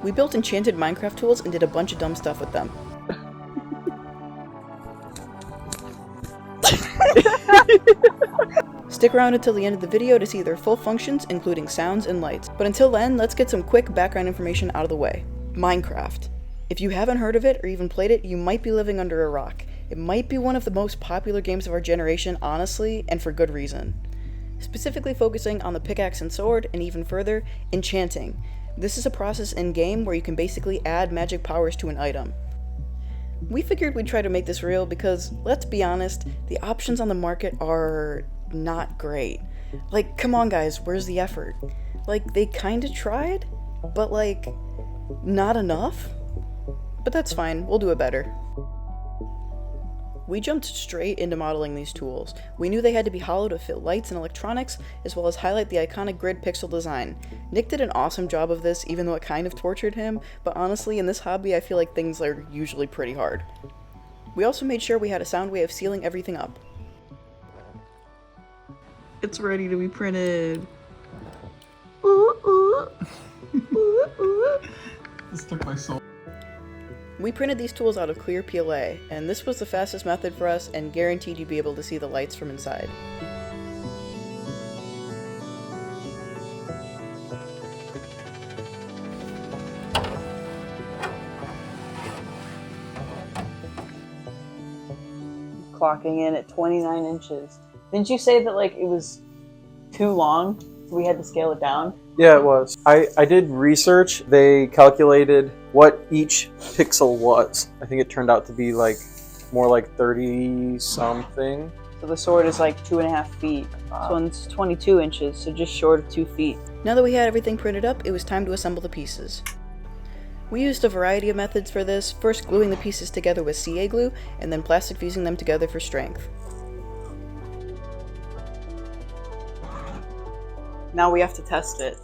We built Enchanted Minecraft tools and did a bunch of dumb stuff with them. Stick around until the end of the video to see their full functions, including sounds and lights. But until then, let's get some quick background information out of the way. Minecraft. If you haven't heard of it or even played it, you might be living under a rock. It might be one of the most popular games of our generation, honestly, and for good reason. Specifically focusing on the pickaxe and sword, and even further, enchanting. This is a process in-game where you can basically add magic powers to an item. We figured we'd try to make this real because, let's be honest, the options on the market are not great. Like, come on guys, where's the effort? Like, they kinda tried, but like, not enough? But that's fine, we'll do it better. We jumped straight into modeling these tools. We knew they had to be hollow to fit lights and electronics, as well as highlight the iconic grid pixel design. Nick did an awesome job of this, even though it kind of tortured him, but honestly, in this hobby, I feel like things are usually pretty hard. We also made sure we had a sound way of sealing everything up. It's ready to be printed. Ooh, ooh. Ooh, ooh. This took my soul. We printed these tools out of clear PLA, and this was the fastest method for us and guaranteed you'd be able to see the lights from inside. Clocking in at 29 inches. Didn't you say that like it was too long, so we had to scale it down? Yeah, it was. I did research. They calculated what each pixel was. I think it turned out to be like more like 30 something. So the sword is like 2.5 feet. This one's 22 inches, so just short of 2 feet. Now that we had everything printed up, it was time to assemble the pieces. We used a variety of methods for this, first gluing the pieces together with CA glue, and then plastic fusing them together for strength. Now we have to test it.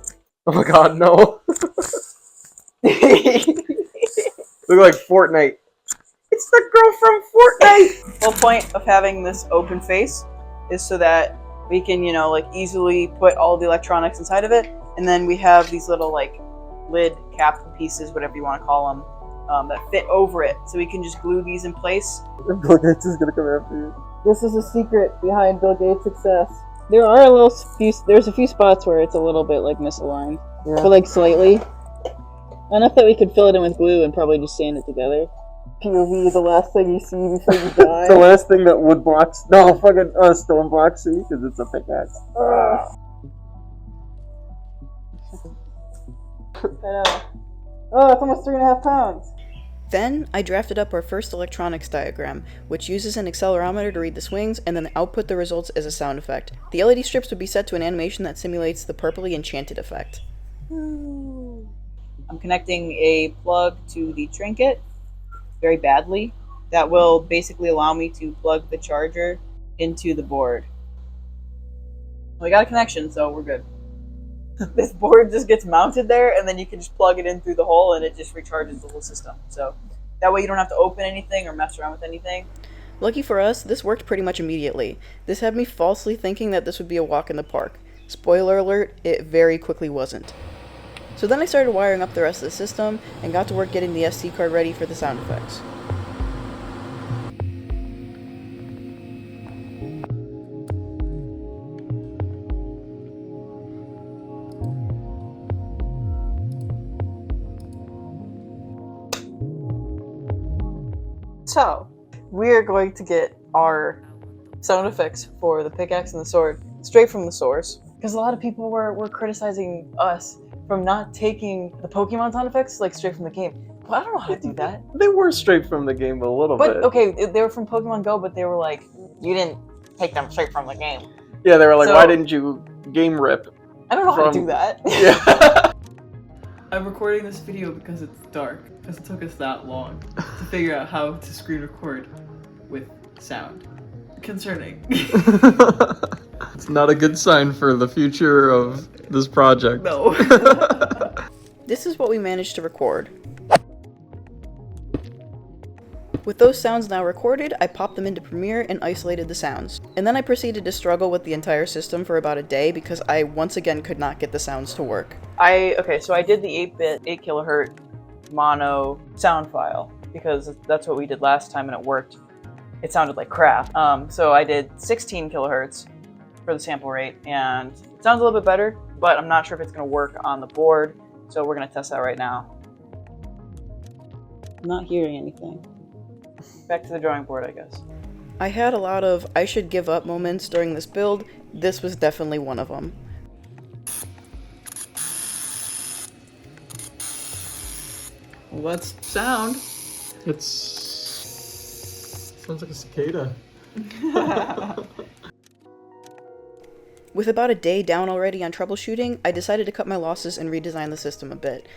Oh my god, no. Look like Fortnite. It's the girl from Fortnite! The whole point of having this open face is so that we can, you know, like easily put all the electronics inside of it, and then we have these little like lid cap pieces, whatever you want to call them, that fit over it. So we can just glue these in place. Bill Gates is gonna come after you. This is a secret behind Bill Gates' success. There are there's a few spots where it's a little bit like misaligned, but like slightly. Enough that we could fill it in with glue and probably just sand it together. POV is the last thing you see before you die. The last thing that wood blocks, no, fucking stone blocks see, because it's a pickaxe. Oh, it's almost 3.5 pounds. Then, I drafted up our first electronics diagram, which uses an accelerometer to read the swings and then output the results as a sound effect. The LED strips would be set to an animation that simulates the purpley enchanted effect. I'm connecting a plug to the trinket very badly. That will basically allow me to plug the charger into the board. We got a connection, so we're good. This board just gets mounted there, and then you can just plug it in through the hole, and it just recharges the whole system. So that way you don't have to open anything or mess around with anything. Lucky for us, this worked pretty much immediately. This had me falsely thinking that this would be a walk in the park. Spoiler alert, it very quickly wasn't. So then I started wiring up the rest of the system, and got to work getting the SD card ready for the sound effects. So, we're going to get our sound effects for the pickaxe and the sword straight from the source. Because a lot of people were criticizing us from not taking the Pokemon sound effects like straight from the game. Well, I don't know how to do that. They were straight from the game a little bit. But, okay, they were from Pokemon Go, but they were like, you didn't take them straight from the game. Yeah, they were like, So- why didn't you game rip? I don't know how to do that. Yeah. I'm recording this video because it's dark, because it took us that long to figure out how to screen record with sound. Concerning. It's not a good sign for the future of this project. No. This is what we managed to record. With those sounds now recorded, I popped them into Premiere and isolated the sounds. And then I proceeded to struggle with the entire system for about a day because I once again could not get the sounds to work. So I did the 8-bit, 8 kilohertz mono sound file because that's what we did last time and it worked. It sounded like crap. So I did 16 kilohertz for the sample rate and it sounds a little bit better, but I'm not sure if it's going to work on the board. So we're going to test that right now. I'm not hearing anything. Back to the drawing board, I guess. I had a lot of I should give up moments during this build. This was definitely one of them. Well, that's sound. Sounds like a cicada. With about a day down already on troubleshooting, I decided to cut my losses and redesign the system a bit.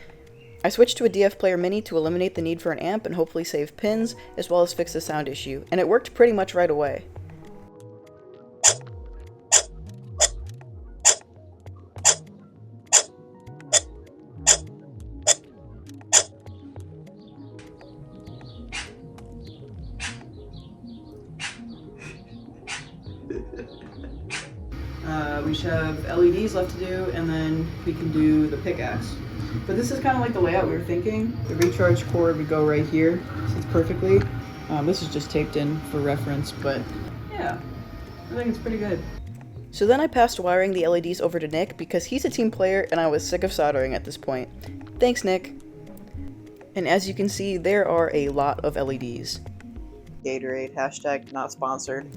I switched to a DF Player Mini to eliminate the need for an amp and hopefully save pins, as well as fix the sound issue, and it worked pretty much right away. We should have LEDs left to do, and then we can do the pickaxe. But this is kind of like the layout we were thinking. The recharge cord would go right here, sits perfectly. This is just taped in for reference, but yeah, I think it's pretty good. So then I passed wiring the LEDs over to Nick because he's a team player and I was sick of soldering at this point. Thanks, Nick. And as you can see, there are a lot of LEDs. Gatorade, hashtag not sponsored.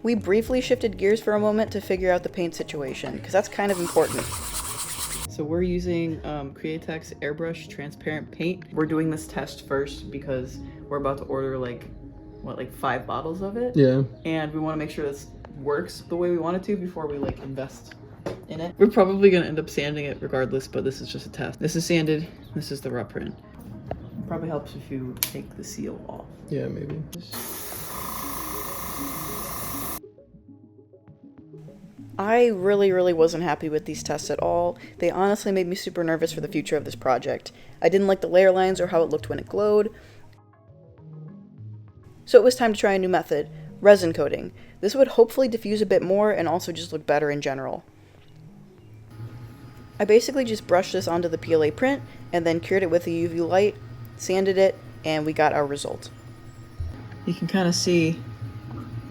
We briefly shifted gears for a moment to figure out the paint situation, because that's kind of important. So we're using Createx airbrush transparent paint. We're doing this test first because we're about to order like 5 bottles of it. Yeah. And we want to make sure this works the way we want it to before we like invest in it. We're probably gonna end up sanding it regardless, but this is just a test. This is sanded, this is the raw print. It probably helps if you take the seal off. Yeah, maybe. I really wasn't happy with these tests at all. They honestly made me super nervous for the future of this project. I didn't like the layer lines or how it looked when it glowed. So it was time to try a new method, resin coating. This would hopefully diffuse a bit more and also just look better in general. I basically just brushed this onto the PLA print and then cured it with a UV light, sanded it, and we got our result. You can kind of see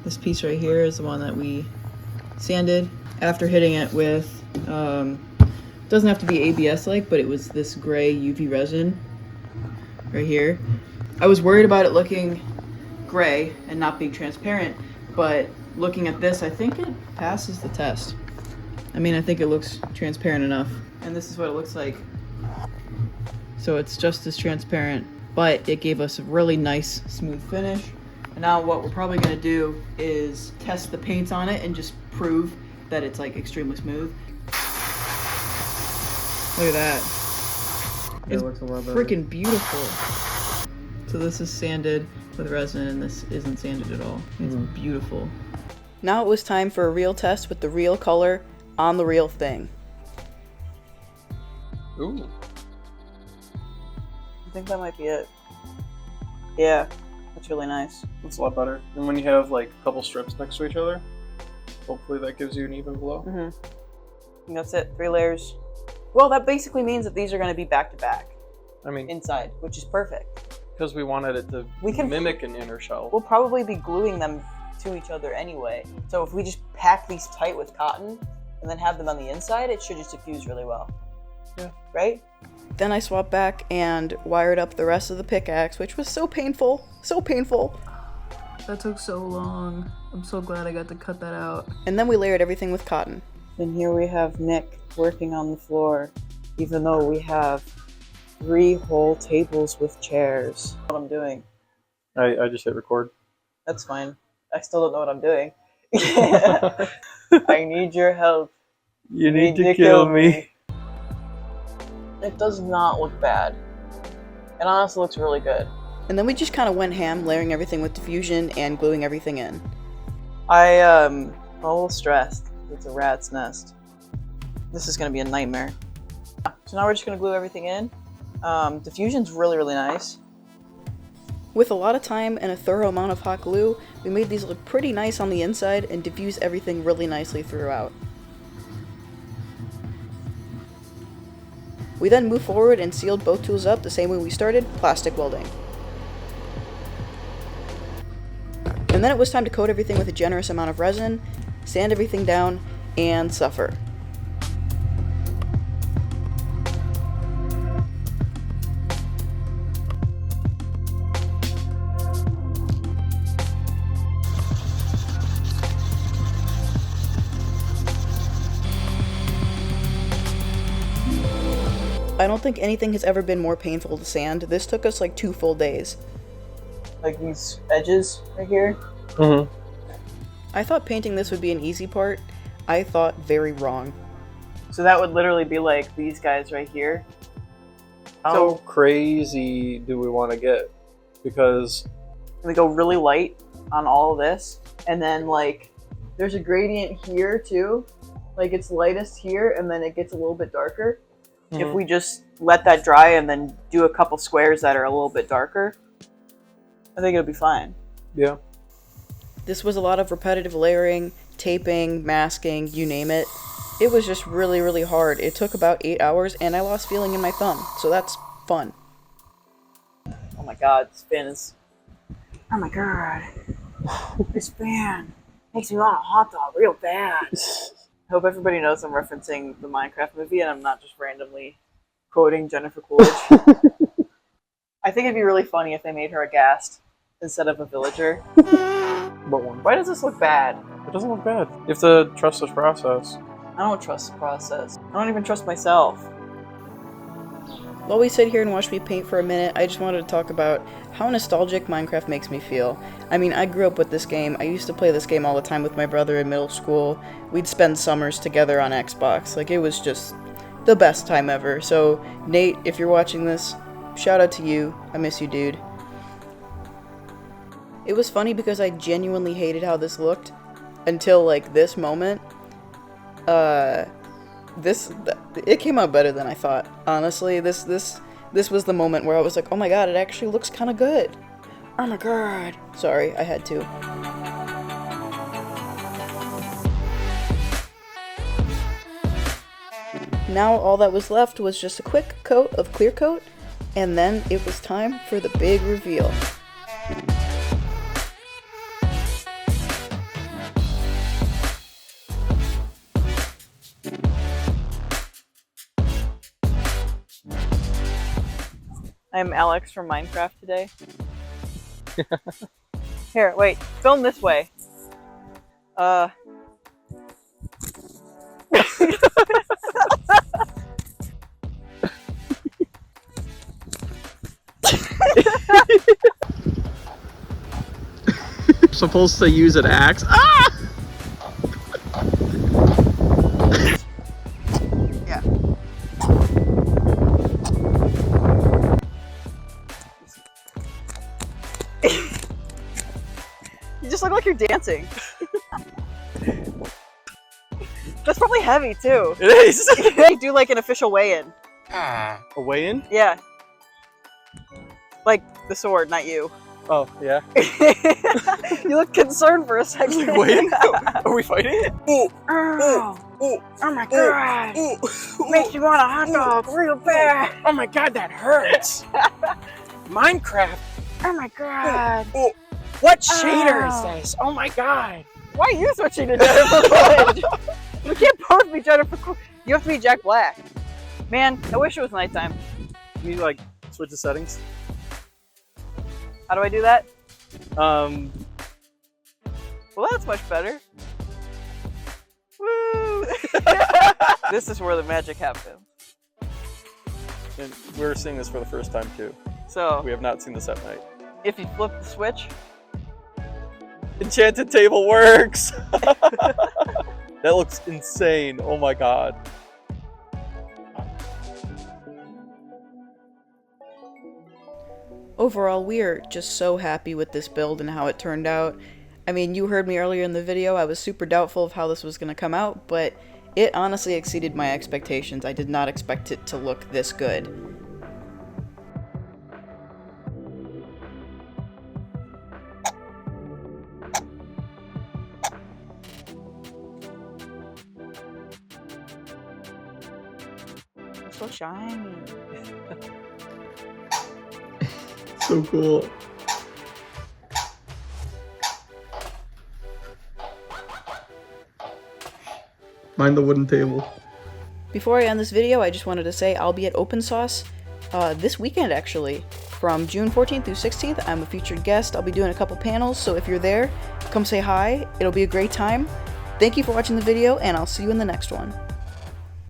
this piece right here is the one that we sanded after hitting it with, doesn't have to be ABS-like, but it was this gray UV resin right here. I was worried about it looking gray and not being transparent, but looking at this, I think it passes the test. I mean, I think it looks transparent enough. And this is what it looks like. So it's just as transparent, but it gave us a really nice, smooth finish. And now what we're probably gonna do is test the paints on it and just prove that it's like extremely smooth. Look at that. Yeah, It's it looks a lot better. freaking beautiful. So this is sanded with resin and this isn't sanded at all. It's beautiful. Now it was time for a real test with the real color on the real thing. Ooh. I think that might be it. Yeah, that's really nice. That's a lot better. And when you have like a couple strips next to each other, hopefully that gives you an even glow. And that's it, 3 layers. Well, that basically means that these are going to be back to back I mean, inside, which is perfect. because we wanted it to mimic an inner shell. We'll probably be gluing them to each other anyway. So if we just pack these tight with cotton and then have them on the inside, it should just diffuse really well. Yeah. Right? Then I swapped back and wired up the rest of the pickaxe, which was so painful. So painful. That took so long. I'm so glad I got to cut that out. And then we layered everything with cotton. And here we have Nick working on the floor, even though we have 3 whole tables with chairs. What I'm doing. I just hit record. That's fine. I still don't know what I'm doing. I need your help. You need to kill me. It does not look bad. It honestly looks really good. And then we just kind of went ham, layering everything with diffusion and gluing everything in. I'm a little stressed. It's a rat's nest. This is going to be a nightmare. So now we're just going to glue everything in. Diffusion's really nice. With a lot of time and a thorough amount of hot glue, we made these look pretty nice on the inside and diffuse everything really nicely throughout. We then moved forward and sealed both tools up the same way we started, plastic welding. And then it was time to coat everything with a generous amount of resin, sand everything down, and suffer. I don't think anything has ever been more painful to sand. This took us like 2 full days. Like these edges right here. Mm-hmm. I thought painting this would be an easy part. I thought very wrong. So that would literally be like these guys right here. How crazy do we want to get? Because we go really light on all of this, and then like there's a gradient here too. Like it's lightest here, and then it gets a little bit darker. If we just let that dry and then do a couple squares that are a little bit darker, I think it'll be fine. Yeah. This was a lot of repetitive layering, taping, masking, you name it. It was just really, really hard. It took about 8 hours, and I lost feeling in my thumb, so that's fun. Oh my god, this fan is... Oh my god. This fan makes me want a hot dog real bad. I hope everybody knows I'm referencing the Minecraft movie and I'm not just randomly quoting Jennifer Coolidge. I think it'd be really funny if they made her a ghast instead of a villager. But one. Why does this look bad? It doesn't look bad. You have to trust this process. I don't trust the process. I don't even trust myself. While we sit here and watch me paint for a minute, I just wanted to talk about how nostalgic Minecraft makes me feel. I mean, I grew up with this game. I used to play this game all the time with my brother in middle school. We'd spend summers together on Xbox. Like, it was just the best time ever. So, Nate, if you're watching this, shout out to you. I miss you, dude. It was funny because I genuinely hated how this looked until, like, this moment. It came out better than I thought. Honestly, this was the moment where I was like, oh my god, it actually looks kind of good. Oh my god. Sorry, I had to. Now all that was left was just a quick coat of clear coat, and then it was time for the big reveal. I'm Alex from Minecraft today. Here, wait, film this way. Supposed to use an axe. Ah! Yeah. You just look like you're dancing. That's probably heavy too. It is. They do like an official weigh-in. A weigh-in? Yeah. Like the sword, not you. Oh, yeah. You look concerned for a second. Like, weigh-in? Are we fighting? Oh my god. Makes me want a hot dog real bad. Oh my god, that hurts. Minecraft. Oh my god. What shader is this? Oh my god. Why are you switching to Jennifer Coolidge? We can't both be Jennifer Coolidge. You have to be Jack Black. Man, I wish it was nighttime. Can you, like, switch the settings? How do I do that? Um, Well, that's much better. Woo! This is where the magic happens. and we're seeing this for the first time, too. So, We have not seen this at night. if you flip the switch, Enchanted table works! That looks insane. Oh my god. Overall, we are just so happy with this build and how it turned out. I mean, you heard me earlier in the video, I was super doubtful of how this was going to come out, but it honestly exceeded my expectations. I did not expect it to look this good. so shiny. So cool. Mind the wooden table. Before I end this video, I just wanted to say I'll be at Open Sauce this weekend, actually. From June 14th through 16th, I'm a featured guest. I'll be doing a couple panels, so if you're there, come say hi. It'll be a great time. Thank you for watching the video, and I'll see you in the next one.